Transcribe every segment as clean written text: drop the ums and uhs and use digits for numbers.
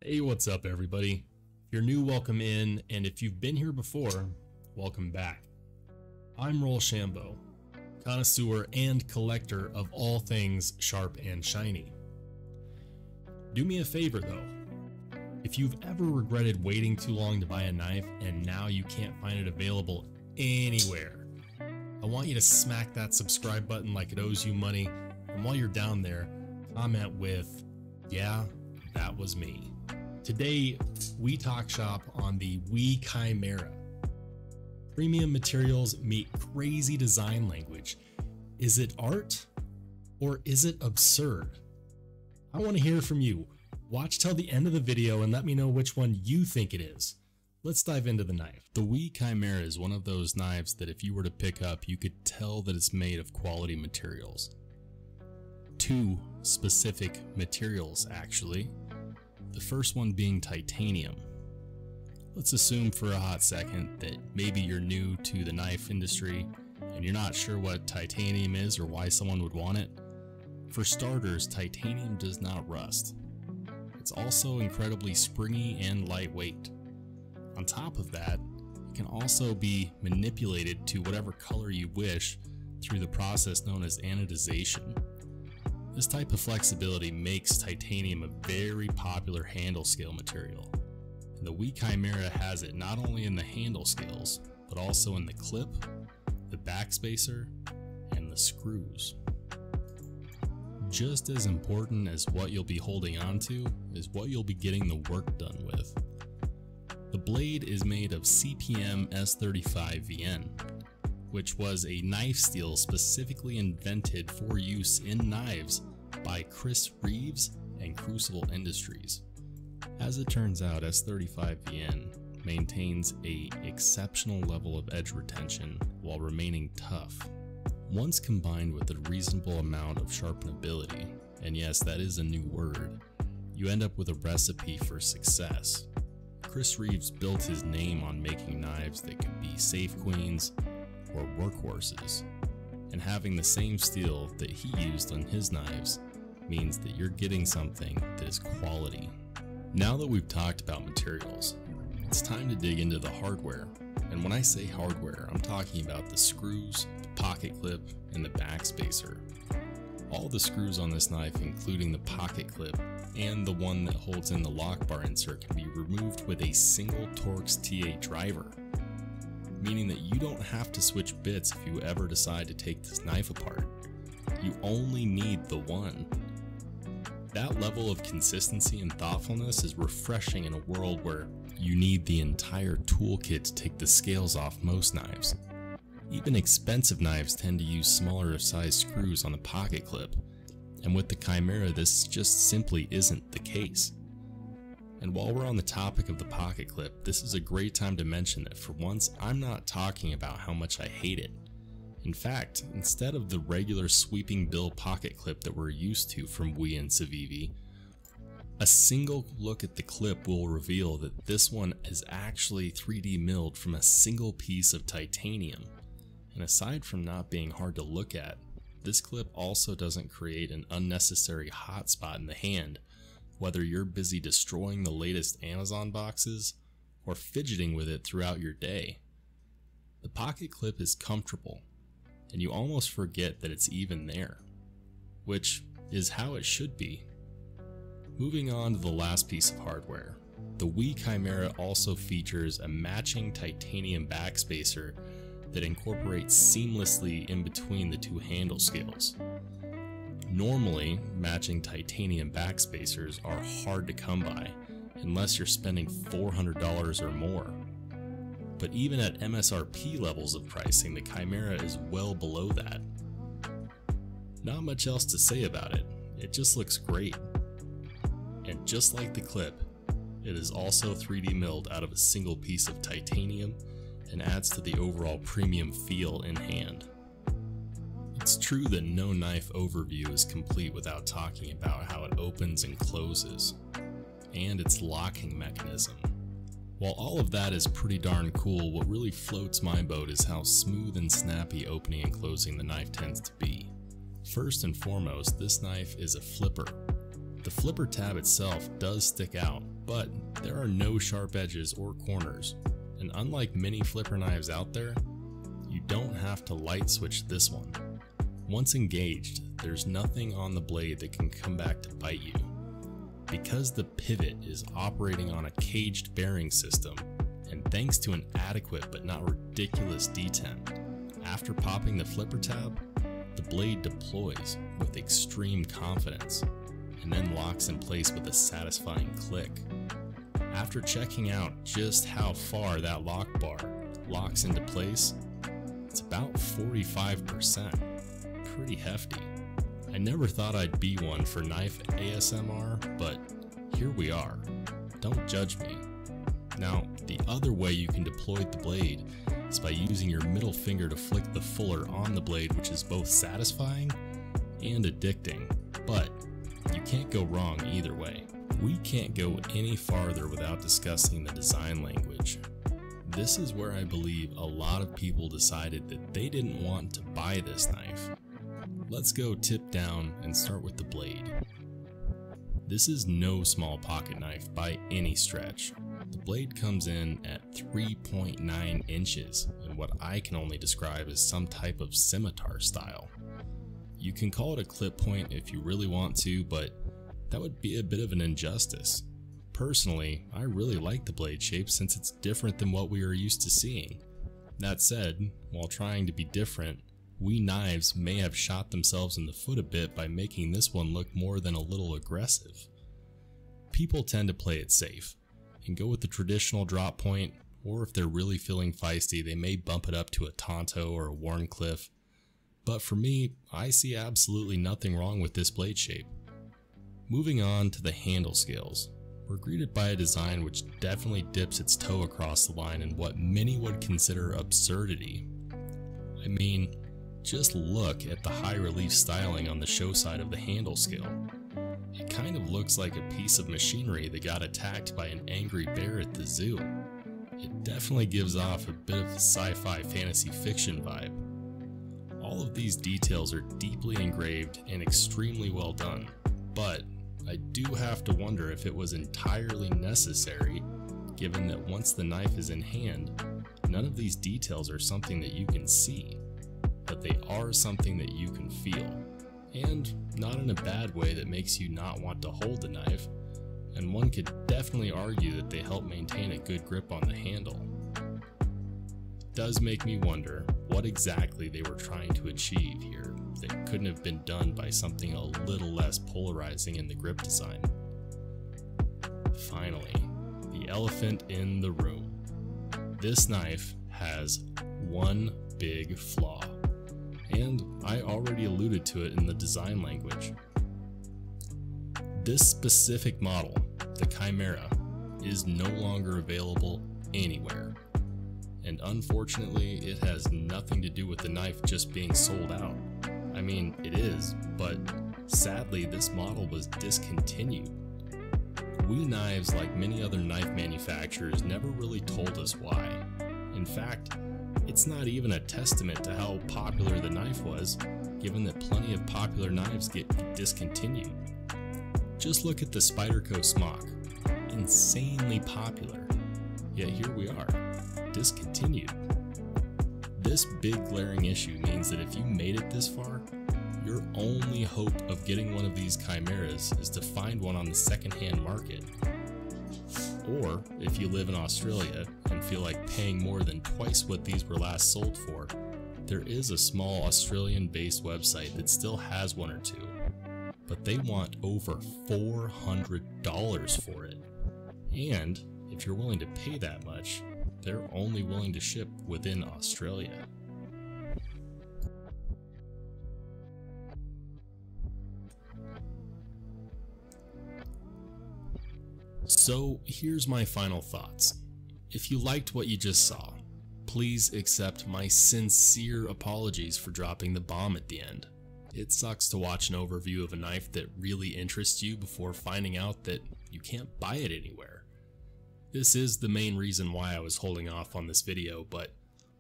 Hey, what's up everybody? If you're new, welcome in, and if you've been here before, welcome back. I'm Rolshambo, connoisseur and collector of all things sharp and shiny. Do me a favor though, if you've ever regretted waiting too long to buy a knife and now you can't find it available anywhere, I want you to smack that subscribe button like it owes you money, and while you're down there, comment with, "Yeah, that was me." Today, we talk shop on the Chimera. Premium materials meet crazy design language. Is it art or is it absurd? I want to hear from you. Watch till the end of the video and let me know which one you think it is. Let's dive into the knife. The Chimera is one of those knives that if you were to pick up, you could tell that it's made of quality materials. Two specific materials, actually. The first one being titanium. Let's assume for a hot second that maybe you're new to the knife industry and you're not sure what titanium is or why someone would want it. For starters, titanium does not rust. It's also incredibly springy and lightweight. On top of that, it can also be manipulated to whatever color you wish through the process known as anodization. This type of flexibility makes titanium a very popular handle scale material. And the Chimera has it not only in the handle scales, but also in the clip, the backspacer, and the screws. Just as important as what you'll be holding onto is what you'll be getting the work done with. The blade is made of CPM S35VN, which was a knife steel specifically invented for use in knives by Chris Reeves and Crucible Industries. As it turns out, S35VN maintains an exceptional level of edge retention while remaining tough. Once combined with a reasonable amount of sharpenability, and yes, that is a new word, you end up with a recipe for success. Chris Reeves built his name on making knives that could be safe queens or workhorses, and having the same steel that he used on his knives means that you're getting something that is quality. Now that we've talked about materials, it's time to dig into the hardware. And when I say hardware, I'm talking about the screws, the pocket clip, and the backspacer. All the screws on this knife, including the pocket clip and the one that holds in the lock bar insert, can be removed with a single Torx T8 driver, meaning that you don't have to switch bits if you ever decide to take this knife apart. You only need the one. That level of consistency and thoughtfulness is refreshing in a world where you need the entire toolkit to take the scales off most knives. Even expensive knives tend to use smaller sized screws on the pocket clip, and with the Chimera this just simply isn't the case. And while we're on the topic of the pocket clip, this is a great time to mention that for once I'm not talking about how much I hate it. In fact, instead of the regular sweeping bill pocket clip that we're used to from WE and Civivi, a single look at the clip will reveal that this one is actually 3D milled from a single piece of titanium. And aside from not being hard to look at, this clip also doesn't create an unnecessary hotspot in the hand, whether you're busy destroying the latest Amazon boxes or fidgeting with it throughout your day. The pocket clip is comfortable, and you almost forget that it's even there, which is how it should be. Moving on to the last piece of hardware, the Chimera also features a matching titanium backspacer that incorporates seamlessly in between the two handle scales. Normally, matching titanium backspacers are hard to come by unless you're spending $400 or more. But even at MSRP levels of pricing, the Chimera is well below that. Not much else to say about it, it just looks great. And just like the clip, it is also 3D milled out of a single piece of titanium and adds to the overall premium feel in hand. It's true that no knife overview is complete without talking about how it opens and closes, and its locking mechanism. While all of that is pretty darn cool, what really floats my boat is how smooth and snappy opening and closing the knife tends to be. First and foremost, this knife is a flipper. The flipper tab itself does stick out, but there are no sharp edges or corners, and unlike many flipper knives out there, you don't have to light switch this one. Once engaged, there's nothing on the blade that can come back to bite you. Because the pivot is operating on a caged bearing system, and thanks to an adequate but not ridiculous detent, after popping the flipper tab, the blade deploys with extreme confidence, and then locks in place with a satisfying click. After checking out just how far that lock bar locks into place, it's about 45%. Pretty hefty. I never thought I'd be one for knife ASMR, but here we are. Don't judge me. Now, the other way you can deploy the blade is by using your middle finger to flick the fuller on the blade, which is both satisfying and addicting, but you can't go wrong either way. We can't go any farther without discussing the design language. This is where I believe a lot of people decided that they didn't want to buy this knife. Let's go tip down and start with the blade. This is no small pocket knife by any stretch. The blade comes in at 3.9 inches in what I can only describe as some type of scimitar style. You can call it a clip point if you really want to, but that would be a bit of an injustice. Personally, I really like the blade shape since it's different than what we are used to seeing. That said, while trying to be different, we knives may have shot themselves in the foot a bit by making this one look more than a little aggressive. People tend to play it safe and go with the traditional drop point, or if they're really feeling feisty, they may bump it up to a Tonto or a Wharncliffe. But for me, I see absolutely nothing wrong with this blade shape. Moving on to the handle scales, we're greeted by a design which definitely dips its toe across the line in what many would consider absurdity. I mean, just look at the high relief styling on the show side of the handle scale. It kind of looks like a piece of machinery that got attacked by an angry bear at the zoo. It definitely gives off a bit of a sci-fi fantasy fiction vibe. All of these details are deeply engraved and extremely well done, but I do have to wonder if it was entirely necessary, given that once the knife is in hand, none of these details are something that you can see, but they are something that you can feel, and not in a bad way that makes you not want to hold the knife, and one could definitely argue that they help maintain a good grip on the handle. It does make me wonder what exactly they were trying to achieve here that couldn't have been done by something a little less polarizing in the grip design. Finally, the elephant in the room. This knife has one big flaw, and I already alluded to it in the design language. This specific model, the Chimera, is no longer available anywhere. And unfortunately, it has nothing to do with the knife just being sold out. I mean, it is, but sadly this model was discontinued. We Knives, like many other knife manufacturers, never really told us why. In fact, it's not even a testament to how popular the knife was, given that plenty of popular knives get discontinued. Just look at the Spyderco Smock, insanely popular, yet here we are, discontinued. This big glaring issue means that if you made it this far, your only hope of getting one of these Chimeras is to find one on the secondhand market. Or, if you live in Australia and feel like paying more than twice what these were last sold for, there is a small Australian-based website that still has one or two, but they want over $400 for it. And, if you're willing to pay that much, they're only willing to ship within Australia. So here's my final thoughts. If you liked what you just saw, please accept my sincere apologies for dropping the bomb at the end. It sucks to watch an overview of a knife that really interests you before finding out that you can't buy it anywhere. This is the main reason why I was holding off on this video, but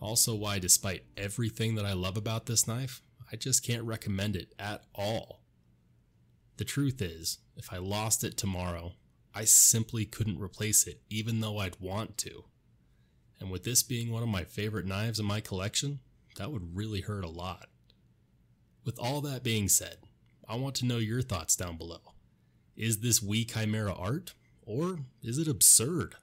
also why, despite everything that I love about this knife, I just can't recommend it at all. The truth is, if I lost it tomorrow, I simply couldn't replace it, even though I'd want to. And with this being one of my favorite knives in my collection, that would really hurt a lot. With all that being said, I want to know your thoughts down below. Is this wee Chimera art, or is it absurd?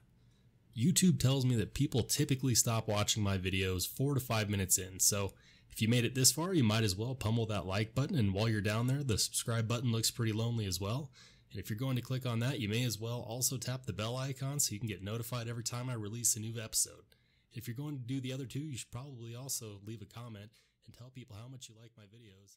YouTube tells me that people typically stop watching my videos 4 to 5 minutes in, so if you made it this far, you might as well pummel that like button, and while you're down there, the subscribe button looks pretty lonely as well. And if you're going to click on that, you may as well also tap the bell icon so you can get notified every time I release a new episode. If you're going to do the other two, you should probably also leave a comment and tell people how much you like my videos.